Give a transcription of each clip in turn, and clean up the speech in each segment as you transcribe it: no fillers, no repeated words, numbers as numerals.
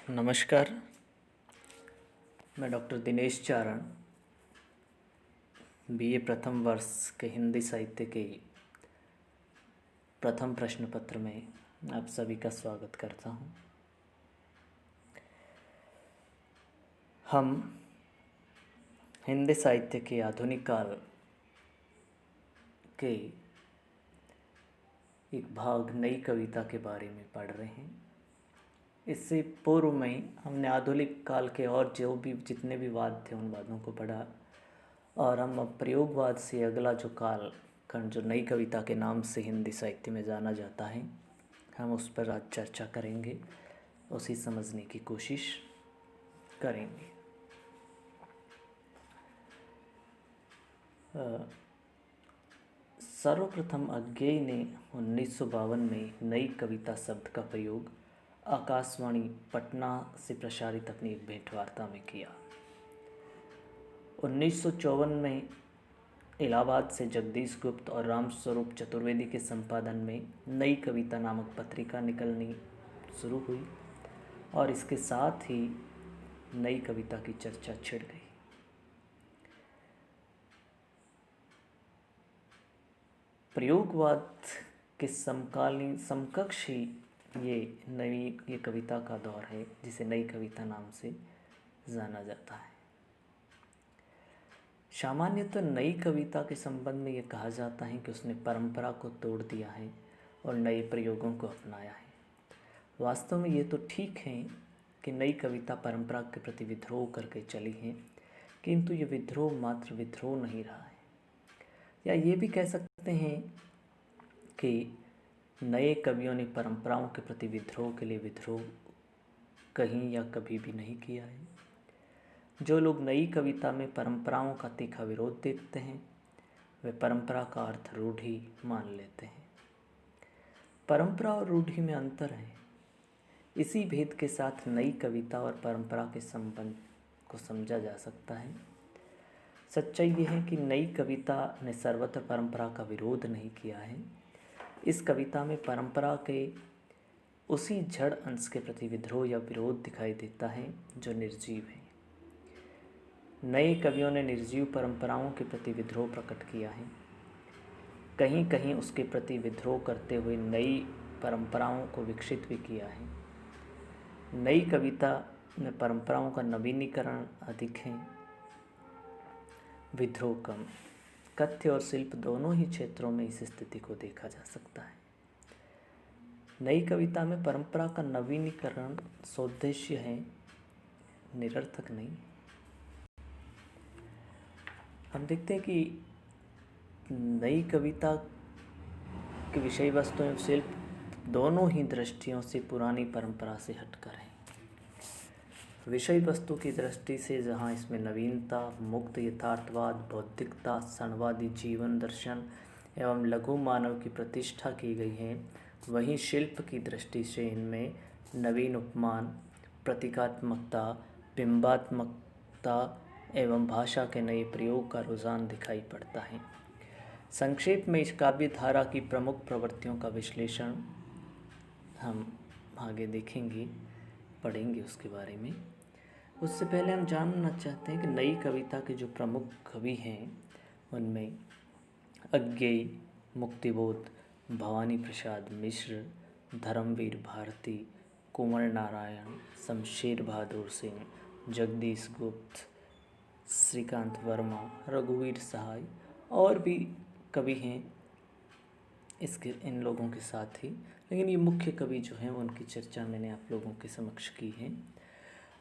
नमस्कार। मैं डॉक्टर दिनेश चारण बीए प्रथम वर्ष के हिंदी साहित्य के प्रथम प्रश्न पत्र में आप सभी का स्वागत करता हूं। हम हिंदी साहित्य के आधुनिक काल के एक भाग नई कविता के बारे में पढ़ रहे हैं। इससे पूर्व में हमने आधुनिक काल के और जो भी जितने भी वाद थे उन वादों को पढ़ा और हम अब प्रयोगवाद से अगला जो काल खंड जो नई कविता के नाम से हिंदी साहित्य में जाना जाता है, हम उस पर आज चर्चा करेंगे, उसे समझने की कोशिश करेंगे। सर्वप्रथम अज्ञेय ने 1952 में नई कविता शब्द का प्रयोग आकाशवाणी पटना से प्रसारित अपनी एक भेंटवार्ता में किया। 1954 में इलाहाबाद से जगदीश गुप्त और रामस्वरूप चतुर्वेदी के संपादन में नई कविता नामक पत्रिका निकलनी शुरू हुई और इसके साथ ही नई कविता की चर्चा छिड़ गई। प्रयोगवाद के समकालीन समकक्ष ही ये कविता का दौर है, जिसे नई कविता नाम से जाना जाता है। सामान्यतः नई कविता के संबंध में ये कहा जाता है कि उसने परंपरा को तोड़ दिया है और नए प्रयोगों को अपनाया है। वास्तव में ये तो ठीक है कि नई कविता परंपरा के प्रति विद्रोह करके चली है, किंतु ये विद्रोह मात्र विद्रोह नहीं रहा है। या ये भी कह सकते हैं कि नए कवियों ने परंपराओं के प्रति विद्रोह के लिए विद्रोह कहीं या कभी भी नहीं किया है। जो लोग नई कविता में परंपराओं का तीखा विरोध देखते हैं, वे परंपरा का अर्थ रूढ़ि मान लेते हैं। परंपरा और रूढ़ि में अंतर है। इसी भेद के साथ नई कविता और परंपरा के संबंध को समझा जा सकता है। सच्चाई ये है कि नई कविता ने सर्वत्र परंपरा का विरोध नहीं किया है। इस कविता में परंपरा के उसी जड़ अंश के प्रति विद्रोह या विरोध दिखाई देता है जो निर्जीव है। नए कवियों ने निर्जीव परंपराओं के प्रति विद्रोह प्रकट किया है। कहीं कहीं उसके प्रति विद्रोह करते हुए नई परंपराओं को विकसित भी किया है। नई कविता में परंपराओं का नवीनीकरण अधिक है, विद्रोह कम। कथ्य और शिल्प दोनों ही क्षेत्रों में इस स्थिति को देखा जा सकता है। नई कविता में परंपरा का नवीनीकरण सौद्देश्य है, निरर्थक नहीं। हम देखते हैं कि नई कविता के विषय वस्तु एवं शिल्प दोनों ही दृष्टियों से पुरानी परंपरा से हटकर है। विषय वस्तु की दृष्टि से जहाँ इसमें नवीनता, मुक्त यथार्थवाद, बौद्धिकता, क्षणवादी जीवन दर्शन एवं लघु मानव की प्रतिष्ठा की गई है, वहीं शिल्प की दृष्टि से इनमें नवीन उपमान, प्रतीकात्मकता, बिंबात्मकता एवं भाषा के नए प्रयोग का रुझान दिखाई पड़ता है। संक्षेप में इस काव्य धारा की प्रमुख प्रवृत्तियों का विश्लेषण हम आगे देखेंगे, पढ़ेंगे उसके बारे में। उससे पहले हम जानना चाहते हैं कि नई कविता के जो प्रमुख कवि हैं उनमें अज्ञेय, मुक्तिबोध, भवानी प्रसाद मिश्र, धर्मवीर भारती, कुंवर नारायण, शमशेर बहादुर सिंह, जगदीश गुप्त, श्रीकांत वर्मा, रघुवीर सहाय और भी कवि हैं इन लोगों के साथ ही, लेकिन ये मुख्य कवि जो हैं उनकी चर्चा मैंने आप लोगों के समक्ष की है।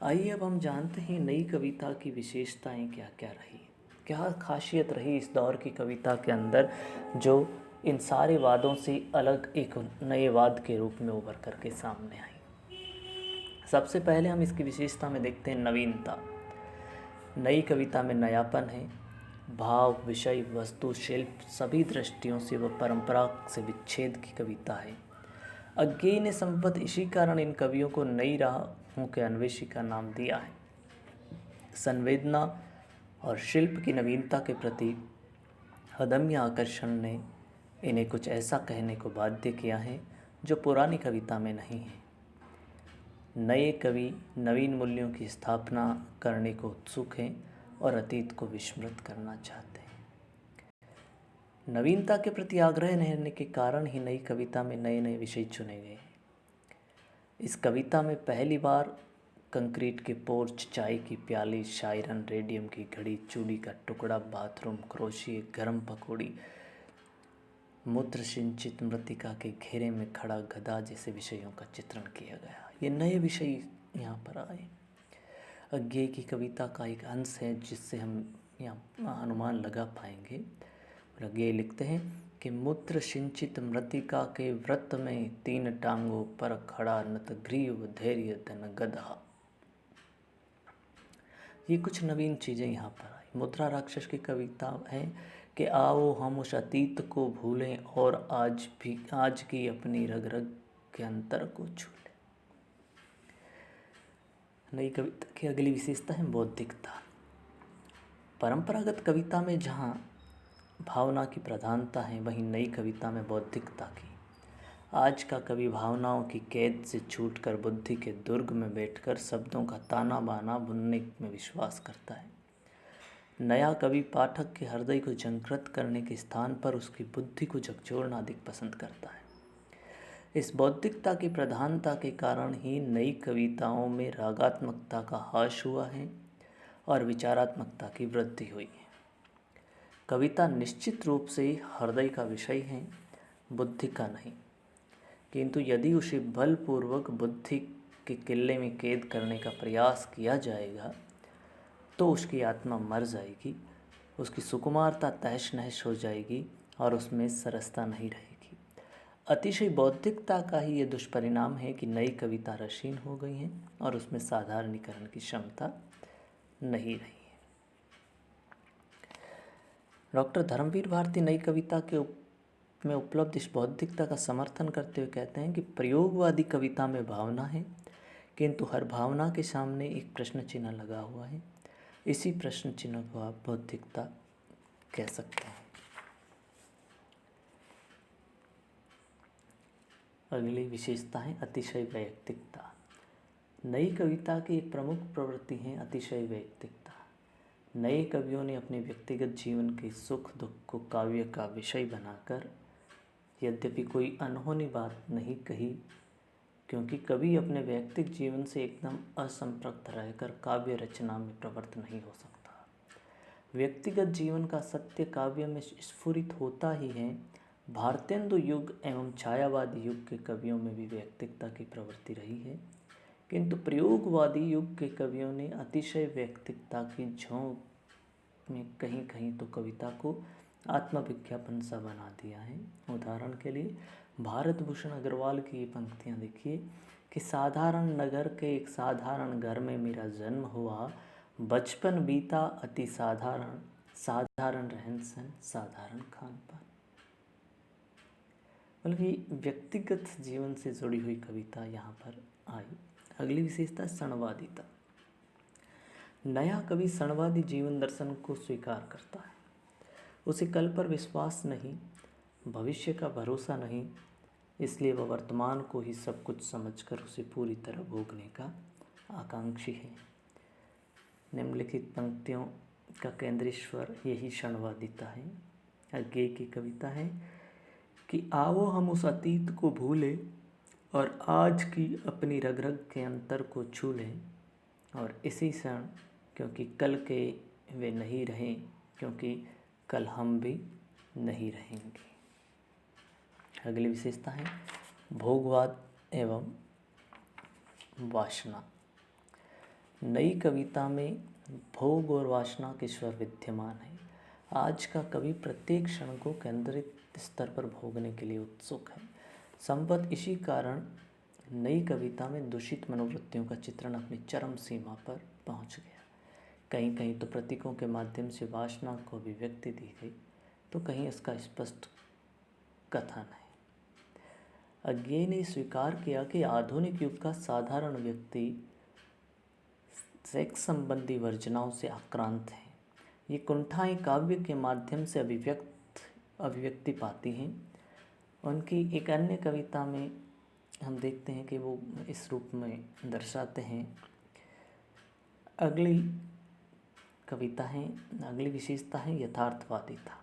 आइए अब हम जानते हैं नई कविता की विशेषताएं क्या क्या रही, क्या खासियत रही इस दौर की कविता के अंदर, जो इन सारे वादों से अलग एक नए वाद के रूप में उभर करके सामने आई। सबसे पहले हम इसकी विशेषता में देखते हैं नवीनता। नई कविता में नयापन है। भाव, विषय, वस्तु, शिल्प सभी दृष्टियों से वह परंपरा से विच्छेद की कविता है। अज्ञेय ने संभवतः इसी कारण इन कवियों को नई राहों के अन्वेषी का नाम दिया है। संवेदना और शिल्प की नवीनता के प्रति अदम्य आकर्षण ने इन्हें कुछ ऐसा कहने को बाध्य किया है जो पुरानी कविता में नहीं है। नए कवि नवीन मूल्यों की स्थापना करने को उत्सुक हैं और अतीत को विस्मृत करना चाहते हैं। नवीनता के प्रति आग्रह रहने के कारण ही नई कविता में नए नए विषय चुने गए। इस कविता में पहली बार कंक्रीट के पोर्च, चाय की प्याली, शायरन, रेडियम की घड़ी, चूड़ी का टुकड़ा, बाथरूम, क्रोशिए, गर्म पकौड़ी, मूत्र सिंचित मृतिका के घेरे में खड़ा गधा जैसे विषयों का चित्रण किया गया। ये नए विषय यहाँ पर आए। अज्ञेय की कविता का एक अंश है जिससे हम यहाँ अनुमान लगा पाएंगे। अज्ञेय लिखते हैं कि मूत्र सिंचित मृतिका के व्रत में 3 टांगों पर खड़ा नतग्रीव धैर्य धन गधा। ये कुछ नवीन चीज़ें यहाँ पर आई। मुद्रा राक्षस की कविता है कि आओ हम उस अतीत को भूलें और आज की अपनी रग रग के अंतर को छू लें। नई कविता की अगली विशेषता है बौद्धिकता। परंपरागत कविता में जहाँ भावना की प्रधानता है, वहीं नई कविता में बौद्धिकता की। आज का कवि भावनाओं की कैद से छूटकर बुद्धि के दुर्ग में बैठकर शब्दों का ताना बाना बुनने में विश्वास करता है। नया कवि पाठक के हृदय को झंकृत करने के स्थान पर उसकी बुद्धि को झकझोरना अधिक पसंद करता है। इस बौद्धिकता की प्रधानता के कारण ही नई कविताओं में रागात्मकता का ह्रास हुआ है और विचारात्मकता की वृद्धि हुई है। कविता निश्चित रूप से हृदय का विषय है, बुद्धि का नहीं, किंतु यदि उसे बलपूर्वक बुद्धि के किले में कैद करने का प्रयास किया जाएगा तो उसकी आत्मा मर जाएगी, उसकी सुकुमारता तहस नहस हो जाएगी और उसमें सरसता नहीं रहेगी। अतिशय बौद्धिकता का ही ये दुष्परिणाम है कि नई कविता रसीन हो गई हैं और उसमें साधारणीकरण की क्षमता नहीं रही है। डॉक्टर धर्मवीर भारती नई कविता में उपलब्ध इस बौद्धिकता का समर्थन करते हुए कहते हैं कि प्रयोगवादी कविता में भावना है, किंतु हर भावना के सामने एक प्रश्न चिन्ह लगा हुआ है। इसी प्रश्न चिन्ह को आप बौद्धिकता कह सकते हैं। अगली विशेषता है अतिशय वैयक्तिकता। नई कविता की एक प्रमुख प्रवृत्ति है अतिशय वैयक्तिकता। नए कवियों ने अपने व्यक्तिगत जीवन के सुख दुख को काव्य का विषय बनाकर यद्यपि कोई अनहोनी बात नहीं कही, क्योंकि कवि अपने वैयक्तिक जीवन से एकदम असंपृक्त रहकर काव्य रचना में प्रवृत्त नहीं हो सकता। व्यक्तिगत जीवन का सत्य काव्य में स्फुरित होता ही है। भारतेंदु युग एवं छायावादी युग के कवियों में भी वैयक्तिकता की प्रवृत्ति रही है, किंतु प्रयोगवादी युग के कवियों ने अतिशय वैयक्तिकता की झोंक में कहीं कहीं तो कविता को आत्मविज्ञापन सा बना दिया है। उदाहरण के लिए भारत भूषण अग्रवाल की ये पंक्तियाँ देखिए कि साधारण नगर के एक साधारण घर में मेरा जन्म हुआ, बचपन बीता अति साधारण, साधारण रहन सहन, साधारण खान पान। मतलब व्यक्तिगत जीवन से जुड़ी हुई कविता यहाँ पर आई। अगली विशेषता क्षणवादिता। नया कवि क्षणवादी जीवन दर्शन को स्वीकार करता है। उसे कल पर विश्वास नहीं, भविष्य का भरोसा नहीं, इसलिए वह वर्तमान को ही सब कुछ समझकर उसे पूरी तरह भोगने का आकांक्षी है। निम्नलिखित पंक्तियों का केंद्रीय स्वर यही क्षणवादिता है। अज्ञेय की कविता है कि आओ हम उस अतीत को भूलें और आज की अपनी रग रग के अंतर को छू लें, और इसी क्षण, क्योंकि कल के वे नहीं रहें, क्योंकि कल हम भी नहीं रहेंगे। अगली विशेषता है भोगवाद एवं वासना। नई कविता में भोग और वासना के स्वर विद्यमान है। आज का कवि प्रत्येक क्षण को केंद्रित स्तर पर भोगने के लिए उत्सुक है। संभवतः इसी कारण नई कविता में दूषित मनोवृत्तियों का चित्रण अपनी चरम सीमा पर पहुंच गया। कहीं कहीं तो प्रतीकों के माध्यम से वासना को अभिव्यक्ति दी गई, तो कहीं इसका स्पष्ट कथन है। अज्ञेय ने स्वीकार किया कि आधुनिक युग का साधारण व्यक्ति सेक्स संबंधी वर्जनाओं से आक्रांत है। ये कुंठाएं काव्य के माध्यम से अभिव्यक्ति पाती हैं। उनकी एक अन्य कविता में हम देखते हैं कि वो इस रूप में दर्शाते हैं। अगली विशेषता है यथार्थवादिता।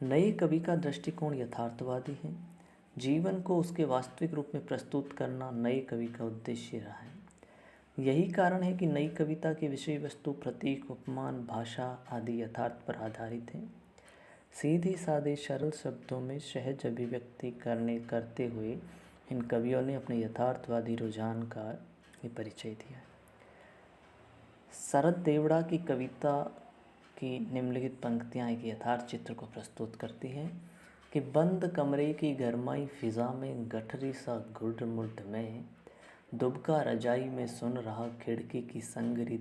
नए कवि का दृष्टिकोण यथार्थवादी है। जीवन को उसके वास्तविक रूप में प्रस्तुत करना नए कवि का उद्देश्य रहा है। यही कारण है कि नई कविता की विषय वस्तु, प्रतीक, उपमान, भाषा आदि यथार्थ पर आधारित है। सीधे साधे सरल शब्दों में सहज अभिव्यक्ति करते हुए इन कवियों ने अपने यथार्थवादी रुझान का ये परिचय दिया है। शरद देवड़ा की कविता की निम्नलिखित पंक्तियाँ एक यथार्थ चित्र को प्रस्तुत करती हैं कि बंद कमरे की गरमाई फिजा में गठरी सा गुड़ में दुबका रजाई में सुन रहा खिड़की की संकरी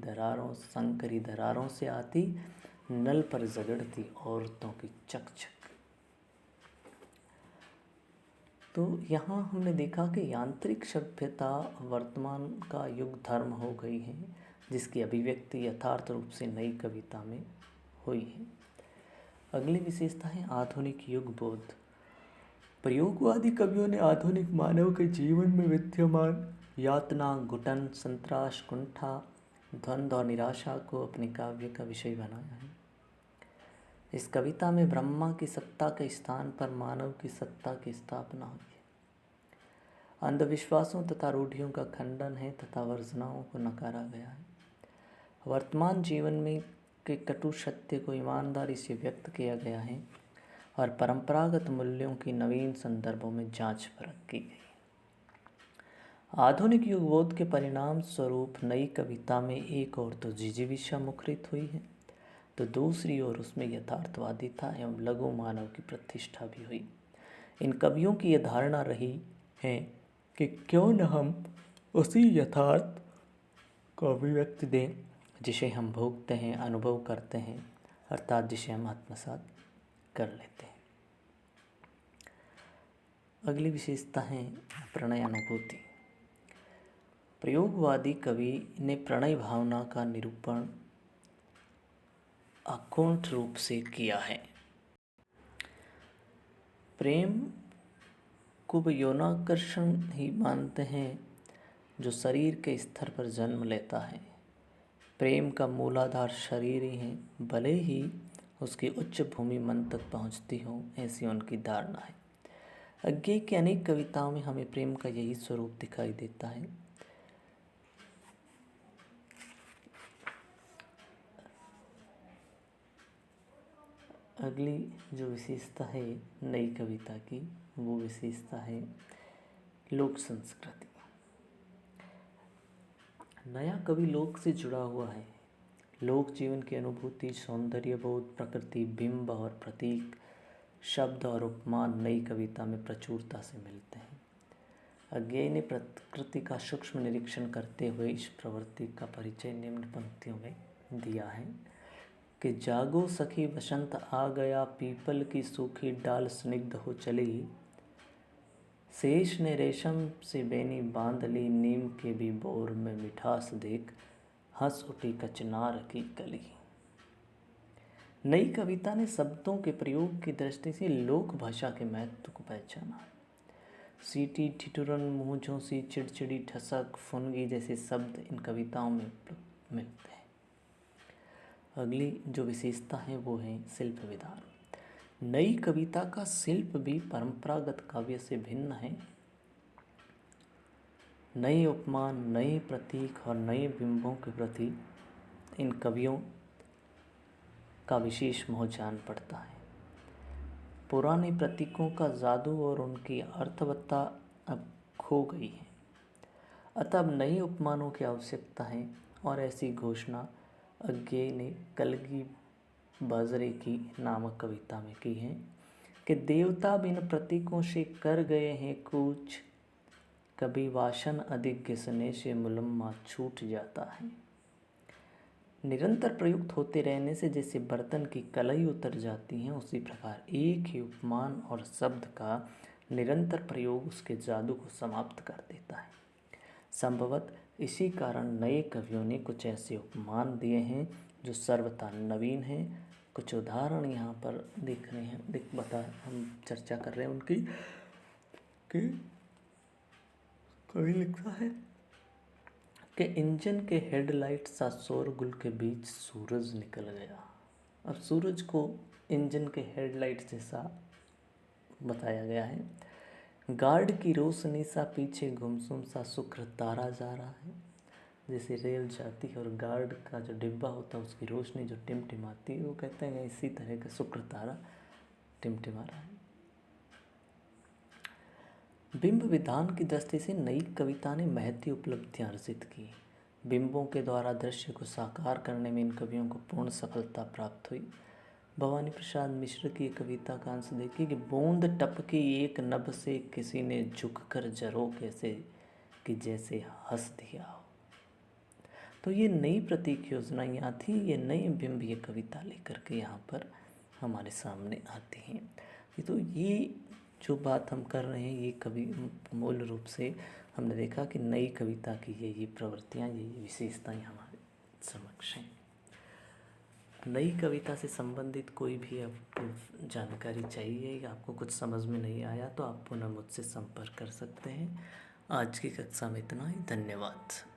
दरारों से आती नल पर झगड़ती औरतों की चकचक। तो यहाँ हमने देखा कि यांत्रिक सभ्यता वर्तमान का युग धर्म हो गई है, जिसकी अभिव्यक्ति यथार्थ रूप से नई कविता में हुई है। अगली विशेषता है आधुनिक युग बोध। प्रयोगवादी कवियों ने आधुनिक मानव के जीवन में विद्यमान यातना, घुटन, संतराश, कुंठा, द्वंद्व और निराशा को अपने काव्य का विषय बनाया है। इस कविता में ब्रह्मा की सत्ता के स्थान पर मानव की सत्ता की स्थापना हुई है। अंधविश्वासों तथा रूढ़ियों का खंडन है तथा वर्जनाओं को नकारा गया है। वर्तमान जीवन में के कटु सत्य को ईमानदारी से व्यक्त किया गया है और परंपरागत मूल्यों की नवीन संदर्भों में जांच परख की गई। आधुनिक युगबोध के परिणाम स्वरूप नई कविता में एक ओर तो जिजीविषा मुखरित हुई है, तो दूसरी ओर उसमें यथार्थवादिता एवं लघु मानव की प्रतिष्ठा भी हुई। इन कवियों की यह धारणा रही है कि क्यों न हम उसी यथार्थ को अभिव्यक्ति दें जिसे हम भोगते हैं, अनुभव करते हैं, अर्थात जिसे हम आत्मसात कर लेते हैं। अगली विशेषता है प्रणय अनुभूति। प्रयोगवादी कवि ने प्रणय भावना का निरूपण अकुंठ रूप से किया है। प्रेम को वे यौनाकर्षण ही मानते हैं जो शरीर के स्तर पर जन्म लेता है। प्रेम का मूलाधार शरीर ही है, भले ही उसकी उच्च भूमि मन तक पहुंचती हो, ऐसी उनकी धारणा है। अज्ञेय की अनेक कविताओं में हमें प्रेम का यही स्वरूप दिखाई देता है। अगली जो विशेषता है नई कविता की, वो विशेषता है लोक संस्कृति। नया कवि लोक से जुड़ा हुआ है। लोक जीवन की अनुभूति, सौंदर्य बोध, प्रकृति, बिंब और प्रतीक, शब्द और उपमान नई कविता में प्रचुरता से मिलते हैं। अज्ञेय ने प्रकृति का सूक्ष्म निरीक्षण करते हुए इस प्रवृत्ति का परिचय निम्न पंक्तियों में दिया है कि जागो सखी वसंत आ गया, पीपल की सूखी डाल स्निग्ध हो चली, शेष ने रेशम से बेनी बांध ली, नीम के भी बोर में मिठास देख हंस उठी कचनार की कली। नई कविता ने शब्दों के प्रयोग की दृष्टि से लोक भाषा के महत्व को पहचाना। सीटी, ठिठुरन, मुँह झोंसी, चिड़चिड़ी, ठसक, फुनगी जैसे शब्द इन कविताओं में मिलते हैं। अगली जो विशेषता है वो है शिल्प विधान। नई कविता का शिल्प भी परंपरागत काव्य से भिन्न है। नए उपमान, नए प्रतीक और नए बिंबों के प्रति इन कवियों का विशेष मोह जान पड़ता है। पुराने प्रतीकों का जादू और उनकी अर्थवत्ता अब खो गई है, अतः अब नए उपमानों की आवश्यकता है। और ऐसी घोषणा अज्ञेय ने कलगी बाजरे की नामक कविता में की है कि देवता बिन प्रतीकों से कर गए हैं कूच, कभी वासन अधिक घिसने से मुलम्मा छूट जाता है। निरंतर प्रयुक्त होते रहने से जैसे बर्तन की कलई उतर जाती है, उसी प्रकार एक ही उपमान और शब्द का निरंतर प्रयोग उसके जादू को समाप्त कर देता है। संभवतः इसी कारण नए कवियों ने कुछ ऐसे उपमान दिए हैं जो सर्वथा नवीन हैं। कुछ उदाहरण यहाँ पर दिख रहे हैं, हम चर्चा कर रहे हैं उनकी कि कवि लिखता है कि इंजन के हेडलाइट सा शोरगुल के बीच सूरज निकल गया। अब सूरज को इंजन के हेडलाइट जैसा बताया गया है। गार्ड की रोशनी सा पीछे गुमसुम सा शुक्र तारा जा रहा है। जैसे रेल जाती है और गार्ड का जो डिब्बा होता है उसकी रोशनी जो टिमटिमाती है, वो कहते हैं इसी तरह का शुक्र तारा टिमटिमा रहा है। बिंब विधान की दृष्टि से नई कविता ने महती उपलब्धियां अर्जित की। बिंबों के द्वारा दृश्य को साकार करने में इन कवियों को पूर्ण सफलता प्राप्त हुई। भवानी प्रसाद मिश्र की कविता का अंश देखिए कि बूंद टपकी एक नभ से किसी ने झुककर झरोखे कि जैसे हंस दिया हो। तो ये नई प्रतीक योजना यहाँ थी, ये नई बिंब ये कविता लेकर के यहाँ पर हमारे सामने आती हैं। तो ये जो बात हम कर रहे हैं ये कवि मूल रूप से हमने देखा कि नई कविता की ये प्रवृत्तियाँ, ये विशेषताएँ हमारे समक्ष हैं। नई कविता से संबंधित कोई भी आपको जानकारी चाहिए या आपको कुछ समझ में नहीं आया तो आप पुनः मुझसे संपर्क कर सकते हैं। आज की कक्षा में इतना ही। धन्यवाद।